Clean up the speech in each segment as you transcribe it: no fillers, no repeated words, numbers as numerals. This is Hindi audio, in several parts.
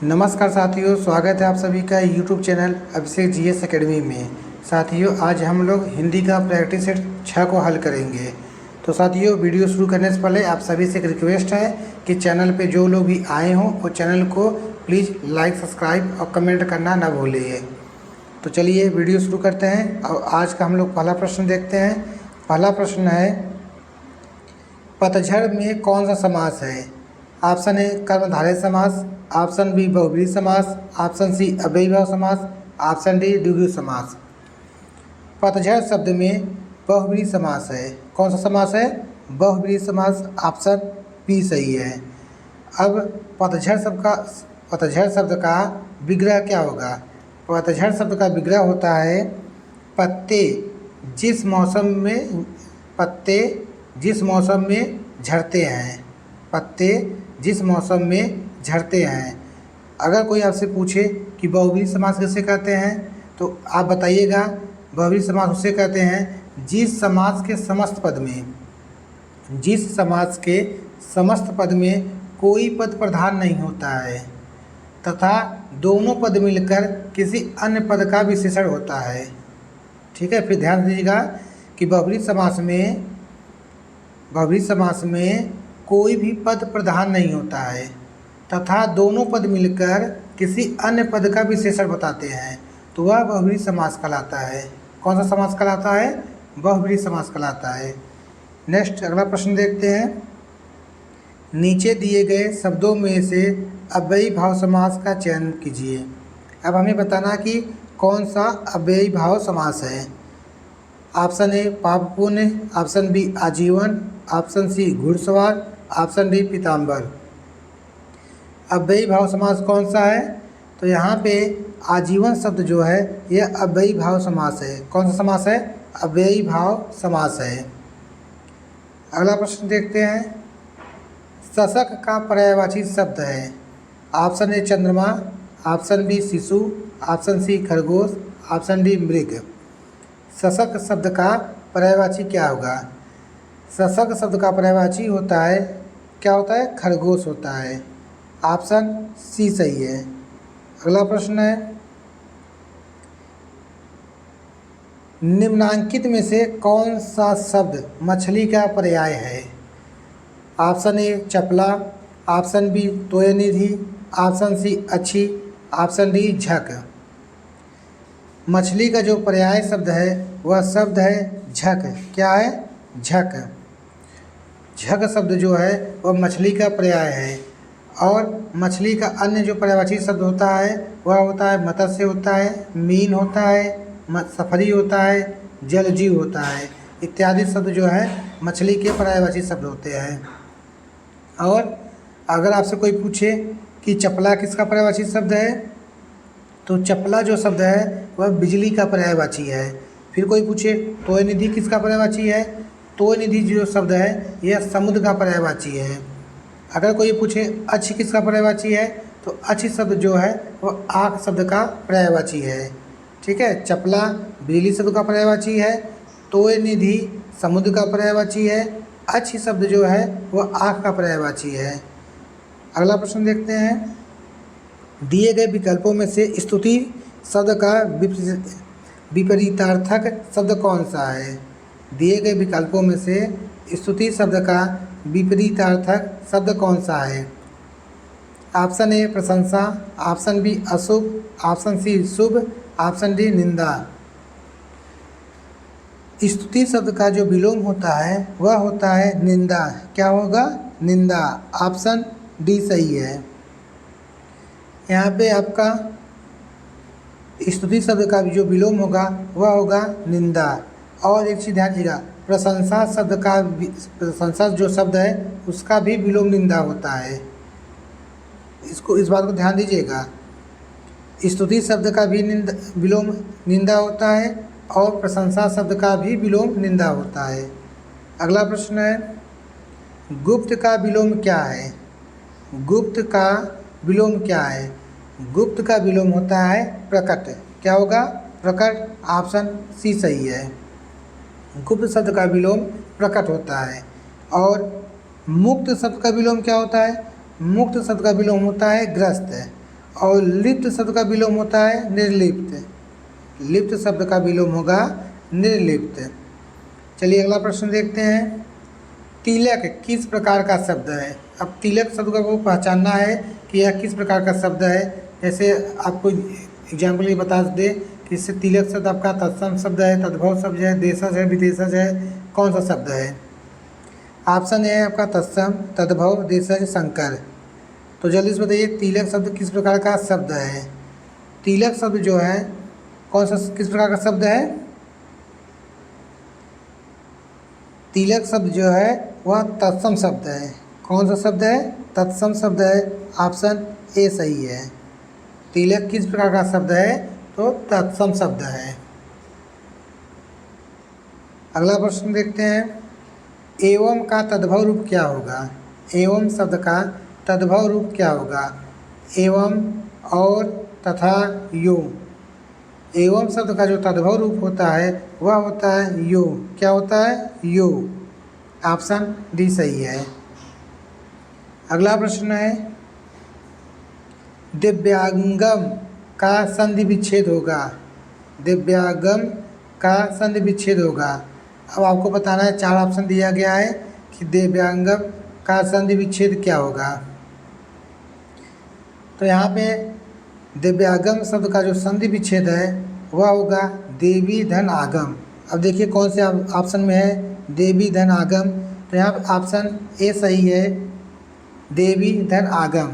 नमस्कार साथियों, स्वागत है आप सभी का यूट्यूब चैनल अभिषेक जीएस एकेडमी में। साथियों, आज हम लोग हिंदी का प्रैक्टिस सेट 6 को हल करेंगे। तो साथियों, वीडियो शुरू करने से पहले आप सभी से एक रिक्वेस्ट है कि चैनल पे जो लोग भी आए हों वो चैनल को प्लीज़ लाइक, सब्सक्राइब और कमेंट करना ना भूलिए। तो चलिए वीडियो शुरू करते हैं और आज का हम लोग पहला प्रश्न देखते हैं। पहला प्रश्न है, पतझड़ में कौन सा समास है? ऑप्शन ए कर्मधारय समास, ऑप्शन बी बहुब्रीहि समास, ऑप्शन सी अव्ययीभाव समास, ऑप्शन डी द्विगु समास। पतझड़ शब्द में बहुब्रीहि समास है। कौन सा समास है? बहुब्रीहि समास। ऑप्शन बी सही है। अब पतझड़ शब्द का विग्रह क्या होगा? पतझड़ शब्द का विग्रह होता है पत्ते जिस मौसम में झड़ते हैं। पत्ते जिस मौसम में झड़ते हैं। अगर कोई आपसे पूछे कि बहुब्रीहि समास किसे कहते हैं तो आप बताइएगा बहुब्रीहि समास उसे कहते हैं जिस समास के समस्त पद में कोई पद प्रधान नहीं होता है तथा दोनों पद मिलकर किसी अन्य पद का विशेषण होता है। ठीक है, फिर ध्यान दीजिएगा कि बहुब्रीहि समास में कोई भी पद प्रधान नहीं होता है तथा दोनों पद मिलकर किसी अन्य पद का विशेषण बताते हैं तो वह बहुब्रीहि समास कहलाता है। कौन सा समास कहलाता है? बहुब्रीहि समास कहलाता है। नेक्स्ट अगला प्रश्न देखते हैं। नीचे दिए गए शब्दों में से अव्ययीभाव समास का चयन कीजिए। अब हमें बताना कि कौन सा अव्ययीभाव समास है। ऑप्शन ए पापपुण्य, ऑप्शन बी आजीवन, ऑप्शन सी घुड़सवार, ऑप्शन डी पीताम्बर। अव्ययीभाव समास कौन सा है? तो यहाँ पे आजीवन शब्द जो है यह अव्ययीभाव समास है। कौन सा समास है? अव्ययीभाव समास है। अगला प्रश्न देखते हैं। शशक का पर्यायवाची शब्द है। ऑप्शन ए चंद्रमा, ऑप्शन बी शिशु, ऑप्शन सी खरगोश, ऑप्शन डी मृग। शशक शब्द का पर्यायवाची क्या होगा? शशक शब्द का पर्यायवाची होता है, क्या होता है? खरगोश होता है। ऑप्शन सी सही है। अगला प्रश्न है, निम्नांकित में से कौन सा शब्द मछली का पर्याय है? ऑप्शन ए चपला, ऑप्शन बी तोयनिधि, ऑप्शन सी अच्छी, ऑप्शन डी झक। मछली का जो पर्याय शब्द है वह शब्द है झक। क्या है? झक। झक शब्द जो है वह मछली का पर्याय है। और मछली का अन्य जो पर्यायवाची शब्द होता है वह होता है मत्स्य होता है, मीन होता है, सफरी होता है, जलजीव होता है। इत्यादि शब्द जो है मछली के पर्यायवाची शब्द होते हैं। और अगर आपसे कोई पूछे कि चपला किसका पर्यायवाची शब्द है तो चपला जो शब्द है वह बिजली का पर्यायवाची है। फिर कोई पूछे तोयनिधि किसका पर्यायवाची है? तोयनिधि जो शब्द है यह समुद्र का पर्यायवाची है। अगर कोई पूछे अच्छी किसका पर्यायवाची है तो अच्छी शब्द जो है वह आँख शब्द का पर्यायवाची है। ठीक है, चपला बिजली शब्द का पर्यायवाची है, तोयनिधि समुद्र का पर्यायवाची है, अच्छी शब्द जो है वह आँख का पर्यायवाची है। अगला प्रश्न देखते हैं। दिए गए विकल्पों में से स्तुति शब्द का विपरीतार्थक शब्द कौन सा है? दिए गए विकल्पों में से स्तुति शब्द का विपरीतार्थक शब्द कौन सा है? ऑप्शन ए प्रशंसा, ऑप्शन बी अशुभ, ऑप्शन सी शुभ, ऑप्शन डी निंदा। स्तुति शब्द का जो विलोम होता है वह होता है निंदा। क्या होगा? निंदा। ऑप्शन डी सही है। यहाँ पे आपका स्तुति शब्द का जो विलोम होगा वह होगा निंदा। और एक चीज़ ध्यान दीजिएगा, प्रशंसा जो शब्द है उसका भी विलोम निंदा होता है। इस बात को ध्यान दीजिएगा। स्तुति शब्द का भी विलोम निंदा होता है और प्रशंसा शब्द का भी विलोम निंदा होता है। अगला प्रश्न है, गुप्त का विलोम क्या है? गुप्त का विलोम क्या है? गुप्त का विलोम होता है प्रकट। क्या होगा? प्रकट। ऑप्शन सी सही है। गुप्त शब्द का विलोम प्रकट होता है। और मुक्त शब्द का विलोम क्या होता है? मुक्त शब्द का विलोम होता है ग्रस्त। और लिप्त शब्द का विलोम होता है निर्लिप्त। लिप्त शब्द का विलोम होगा निर्लिप्त। चलिए अगला प्रश्न देखते हैं। तिलक किस प्रकार का शब्द है? अब तिलक शब्द को पहचानना है कि यह किस प्रकार का शब्द है। जैसे आपको एग्जाम्पल ये बता दे कि इससे तिलक शब्द आपका तत्सम शब्द है, तद्भव शब्द है, देशज है, विदेशज है, कौन सा शब्द है? ऑप्शन ए है आपका तत्सम, तद्भव, देशज, संकर। तो जल्दी से बताइए तिलक शब्द किस प्रकार का शब्द है? तिलक शब्द जो है कौन सा किस प्रकार का शब्द है? तिलक शब्द जो है वह तत्सम शब्द है। कौन सा शब्द है? तत्सम शब्द है। ऑप्शन ए सही है। तिलक किस प्रकार का शब्द है? तो तत्सम शब्द है। अगला प्रश्न देखते हैं। एवं का तद्भव रूप क्या होगा? एवं शब्द का तद्भव रूप क्या होगा? एवं, और, तथा, यो। एवं शब्द का जो तद्भव रूप होता है वह होता है यो। क्या होता है? यो। ऑप्शन डी सही है। अगला प्रश्न है। दिव्यांगम का संधि विच्छेद होगा। दिव्यांगम का संधि विच्छेद होगा। अब आपको बताना है, 4 ऑप्शन दिया गया है कि दिव्यांगम का संधि विच्छेद क्या होगा। तो यहाँ पे दिव्यांगम शब्द का जो संधि विच्छेद है वह होगा देवी धन आगम। अब देखिए कौन से ऑप्शन में है देवी धन आगम। तो यहाँ पे ऑप्शन ए सही है, देवी धन आगम।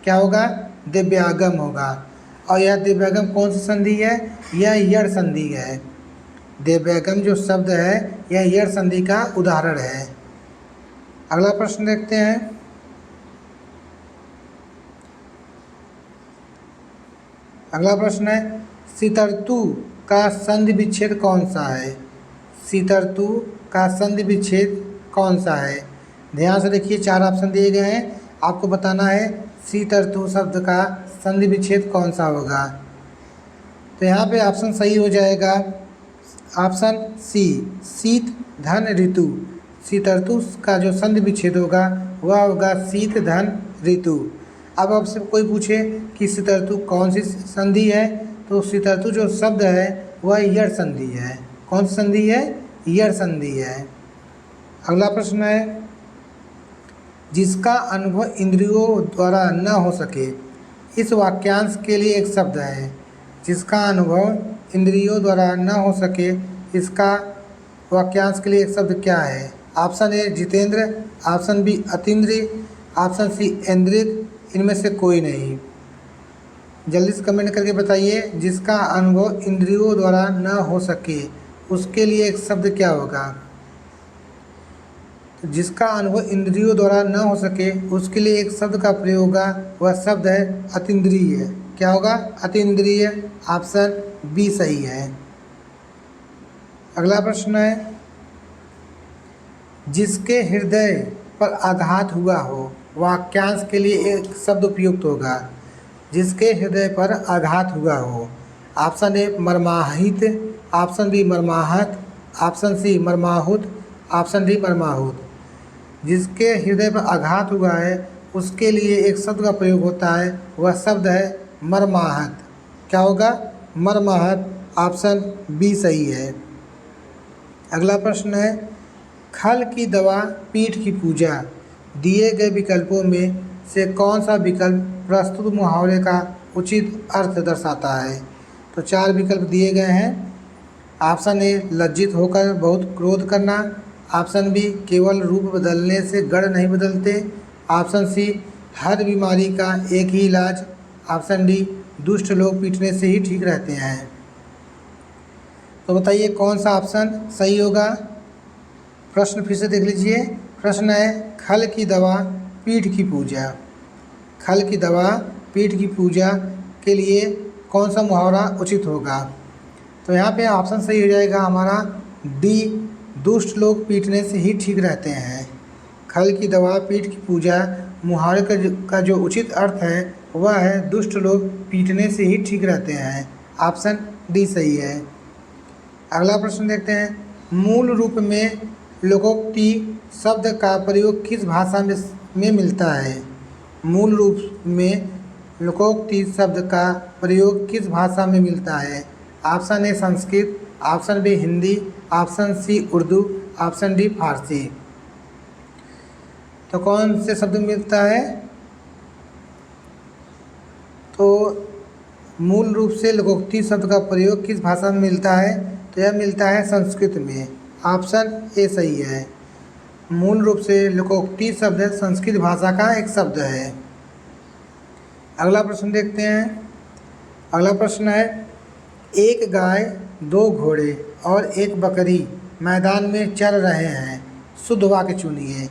क्या होगा? दिव्यांगम होगा। और यह दिव्यांगम कौन सी संधि है? यह यड़ संधि है। दिव्यांगम जो शब्द है यह यड़ संधि का उदाहरण है। अगला प्रश्न देखते हैं। अगला प्रश्न है। सितर्तु का संधि विच्छेद कौन सा है? सितर्तु का संधि विच्छेद कौन सा है? ध्यान से देखिए 4 ऑप्शन दिए गए हैं। आपको बताना है सितर्तु शब्द का संधि विच्छेद कौन सा होगा। तो यहाँ पे ऑप्शन सही हो जाएगा ऑप्शन सी, शीत धन ऋतु। सितर्तु का जो संधि विच्छेद होगा वह होगा शीत धन ऋतु। अब आपसे कोई पूछे कि सितर्तु कौन सी संधि है, तो सितर्तु जो शब्द है वह यड़ संधि है। कौन सी संधि है? यड़ संधि है। अगला प्रश्न है। जिसका अनुभव इंद्रियों द्वारा न हो सके, इस वाक्यांश के लिए एक शब्द है। जिसका अनुभव इंद्रियों द्वारा न हो सके, इसका वाक्यांश के लिए एक शब्द क्या है? ऑप्शन ए जितेंद्र, ऑप्शन बी अतीन्द्रिय, ऑप्शन सी ऐन्द्रिक, इनमें से कोई नहीं। जल्दी से कमेंट करके बताइए जिसका अनुभव इंद्रियों द्वारा न हो सके उसके लिए एक शब्द क्या होगा। तो जिसका अनुभव इंद्रियों द्वारा न हो सके उसके लिए एक शब्द का प्रयोग होगा, वह शब्द है अतीन्द्रिय। क्या होगा? अतीन्द्रिय। ऑप्शन बी सही है। अगला प्रश्न है। जिसके हृदय पर आघात हुआ हो, वाक्यांश के लिए एक शब्द उपयुक्त होगा। जिसके हृदय पर आघात हुआ हो। ऑप्शन ए मर्माहित, ऑप्शन बी मर्माहत, ऑप्शन सी मर्माहुत, ऑप्शन डी मर्माहुत। जिसके हृदय पर आघात हुआ है उसके लिए एक शब्द का प्रयोग होता है, वह शब्द है मर्माहत। क्या होगा? मर्माहत। ऑप्शन बी सही है। अगला प्रश्न है। खल की दवा, पीठ की पूजा, दिए गए विकल्पों में से कौन सा विकल्प प्रस्तुत मुहावरे का उचित अर्थ दर्शाता है? तो 4 विकल्प दिए गए हैं। ऑप्शन ए लज्जित होकर बहुत क्रोध करना, ऑप्शन बी केवल रूप बदलने से गढ़ नहीं बदलते, ऑप्शन सी हर बीमारी का एक ही इलाज, ऑप्शन डी दुष्ट लोग पीटने से ही ठीक रहते हैं। तो बताइए कौन सा ऑप्शन सही होगा। प्रश्न फिर से देख लीजिए। प्रश्न है खल की दवा, पीठ की पूजा। खल की दवा, पीठ की पूजा के लिए कौन सा मुहावरा उचित होगा। तो यहाँ पे ऑप्शन सही हो जाएगा हमारा डी, दुष्ट लोग पीटने से ही ठीक रहते हैं। खल की दवा, पीठ की पूजा मुहावरे का जो उचित अर्थ है वह है दुष्ट लोग पीटने से ही ठीक रहते हैं। ऑप्शन डी सही है। अगला प्रश्न देखते हैं। मूल रूप में लोकोक्ति शब्द का प्रयोग किस भाषा में मिलता है। मूल रूप में लोकोक्ति शब्द का प्रयोग किस भाषा में मिलता है? Option A Sanskrit, option B Hindi, option C Urdu, option D Farsi. तो कौन से शब्द मिलता है? तो मूल रूप से लोकोक्ति शब्द का प्रयोग किस भाषा में मिलता है? तो यह मिलता है संस्कृत में। ऑप्शन ए सही है। मूल रूप से लोकोक्ति शब्द संस्कृत भाषा का एक शब्द है। अगला प्रश्न देखते हैं। अगला प्रश्न है, एक गाय, दो घोड़े और एक बकरी मैदान में चल रहे हैं, शुद्ध वाक्य चुनिए।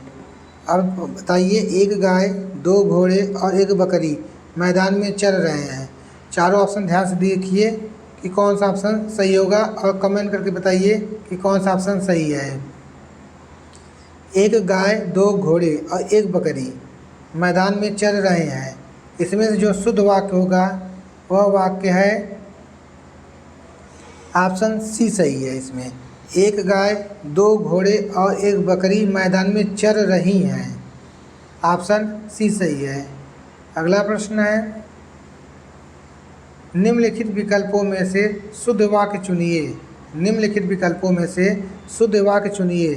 अब बताइए, एक गाय, दो घोड़े और एक बकरी मैदान में चल रहे हैं। चारों ऑप्शन ध्यान से देखिए कि कौन सा ऑप्शन सही होगा और कमेंट करके बताइए कि कौन सा ऑप्शन सही है। एक गाय, दो घोड़े और एक बकरी मैदान में चल रहे हैं, इसमें से जो शुद्ध वाक्य होगा वह वाक्य है ऑप्शन सी सही है। इसमें एक गाय, दो घोड़े और एक बकरी मैदान में चल रही हैं, ऑप्शन सी सही है। अगला प्रश्न है, निम्नलिखित विकल्पों में से शुद्ध वाक्य चुनिए। निम्नलिखित विकल्पों में से शुद्ध वाक्य चुनिए।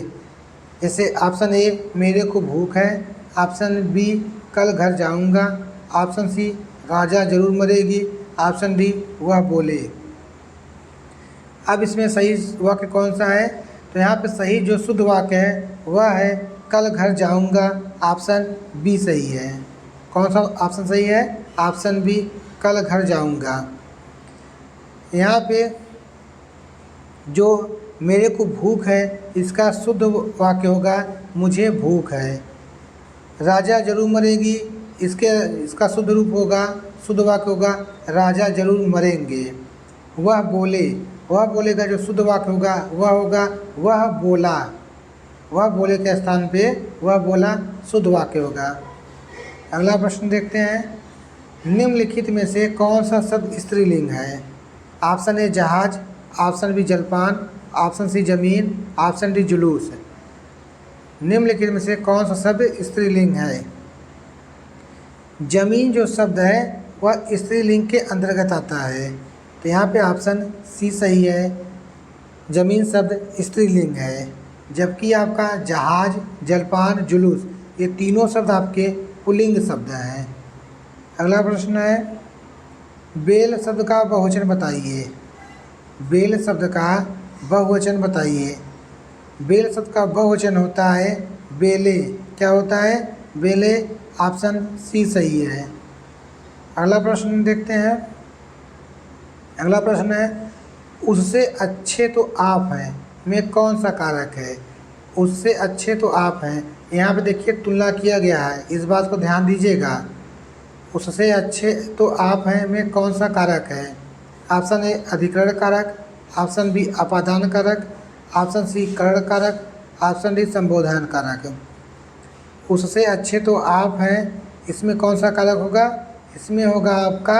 जैसे ऑप्शन ए, मेरे को भूख है, ऑप्शन बी, कल घर जाऊंगा, ऑप्शन सी, राजा जरूर मरेगी, ऑप्शन डी, वह बोले। अब इसमें सही वाक्य कौन सा है? तो यहाँ पे सही जो शुद्ध वाक्य है वह है कल घर जाऊंगा, ऑप्शन बी सही है। कौन सा ऑप्शन सही है? ऑप्शन बी, कल घर जाऊंगा। यहाँ पे जो मेरे को भूख है इसका शुद्ध वाक्य होगा मुझे भूख है। राजा जरूर मरेगी, इसका शुद्ध रूप होगा, शुद्ध वाक्य होगा राजा जरूर मरेंगे। वह बोले, वह बोले का जो शुद्ध वाक्य होगा वह होगा वह बोला। वह बोले के स्थान पे वह बोला शुद्ध वाक्य होगा। अगला प्रश्न देखते हैं, निम्नलिखित में से कौन सा शब्द स्त्रीलिंग है? ऑप्शन ए जहाज, ऑप्शन बी जलपान, ऑप्शन सी जमीन, ऑप्शन डी जुलूस। निम्नलिखित में से कौन सा शब्द स्त्रीलिंग है? जमीन जो शब्द है वह स्त्रीलिंग के अंतर्गत आता है, तो यहाँ पे ऑप्शन सी सही है। जमीन शब्द स्त्रीलिंग है, जबकि आपका जहाज, जलपान, जुलूस ये तीनों शब्द आपके पुल्लिंग शब्द हैं। अगला प्रश्न है, बेल शब्द का बहुवचन बताइए। बेल शब्द का बहुवचन बताइए। बेल शब्द का बहुवचन होता है बेले। क्या होता है? बेले। ऑप्शन सी सही है। अगला प्रश्न देखते हैं। अगला प्रश्न है, उससे अच्छे तो आप हैं में कौन सा कारक है? उससे अच्छे तो आप हैं, यहाँ पे देखिए तुलना किया गया है, इस बात को ध्यान दीजिएगा। उससे अच्छे तो आप हैं में कौन सा कारक है? ऑप्शन ए अधिकरण कारक, ऑप्शन बी अपादान कारक, ऑप्शन सी करण कारक, ऑप्शन डी संबोधन कारक। उससे अच्छे तो आप हैं, इसमें कौन सा कारक होगा? इसमें होगा आपका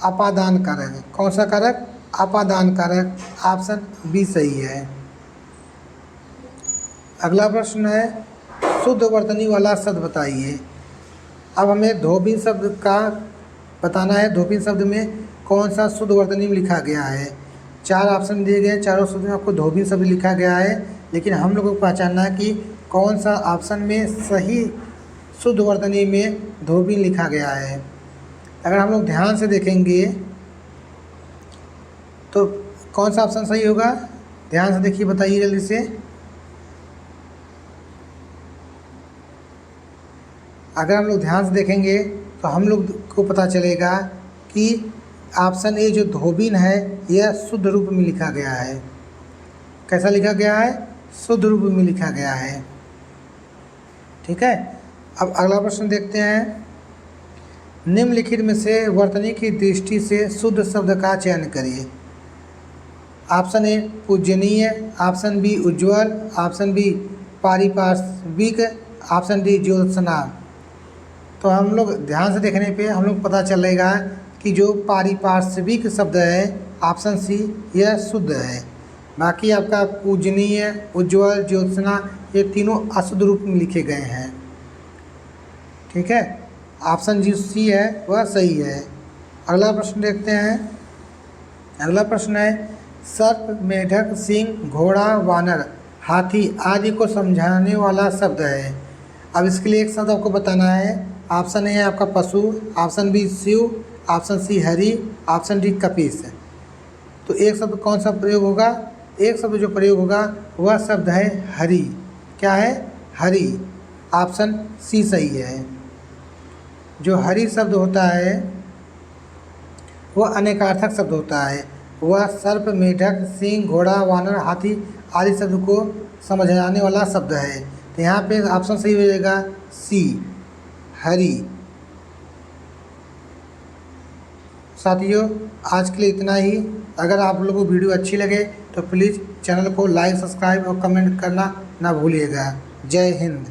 अपादान कारक। कौन सा कारक? अपादान कारक। ऑप्शन बी सही है। अगला प्रश्न है, शुद्ध वर्तनी वाला शब्द बताइए। अब हमें धोबी शब्द का बताना है। धोबी शब्द में कौन सा शुद्ध वर्तनी में लिखा गया है? चार ऑप्शन दिए गए, चारों शब्द में आपको धोबी शब्द लिखा गया है, लेकिन हम लोगों को पहचानना है कि कौन सा ऑप्शन में सही शुद्ध वर्तनी में धोबी लिखा गया है। अगर हम लोग ध्यान से देखेंगे तो कौन सा ऑप्शन सही होगा? ध्यान से देखिए, बताइए जल्दी से। अगर हम लोग ध्यान से देखेंगे तो हम लोग को पता चलेगा कि ऑप्शन ए जो धोबिन है यह शुद्ध रूप में लिखा गया है। कैसा लिखा गया है? शुद्ध रूप में लिखा गया है। ठीक है। अब अगला प्रश्न देखते हैं, निम्नलिखित में से वर्तनी की दृष्टि से शुद्ध शब्द का चयन करिए। ऑप्शन ए पूजनीय, ऑप्शन बी उज्ज्वल, ऑप्शन बी पारिपार्श्विक, ऑप्शन डी ज्योत्सना। तो हम लोग ध्यान से देखने पे हम लोग पता चलेगा कि जो पारिपार्श्विक शब्द है ऑप्शन सी यह शुद्ध है। बाकी आपका पूजनीय, उज्ज्वल, ज्योत्सना ये तीनों अशुद्ध रूप में लिखे गए हैं। ठीक है। ऑप्शन जो सी है वह सही है। अगला प्रश्न देखते हैं। अगला प्रश्न है सर्प, मेढक, सिंह, घोड़ा, वानर, हाथी आदि को समझाने वाला शब्द है। अब इसके लिए एक शब्द आपको बताना है। ऑप्शन ए है आपका पशु, option B Shiv, option C Hari, option D कपीस। तो एक शब्द कौन सा प्रयोग होगा? एक शब्द जो प्रयोग होगा वह शब्द है हरि। क्या है? हरि। ऑप्शन सी सही है। जो हरि शब्द होता है वह अनेकार्थक शब्द होता है। वह सर्प, मेढक, सिंह, घोड़ा, वानर, हाथी आदि शब्द को समझाने वाला शब्द है। तो यहाँ पे ऑप्शन सही हो जाएगा सी, हरि। साथियों, आज के लिए इतना ही। अगर आप लोगों को वीडियो अच्छी लगे तो प्लीज़ चैनल को लाइक, सब्सक्राइब और कमेंट करना ना भूलिएगा। जय हिंद।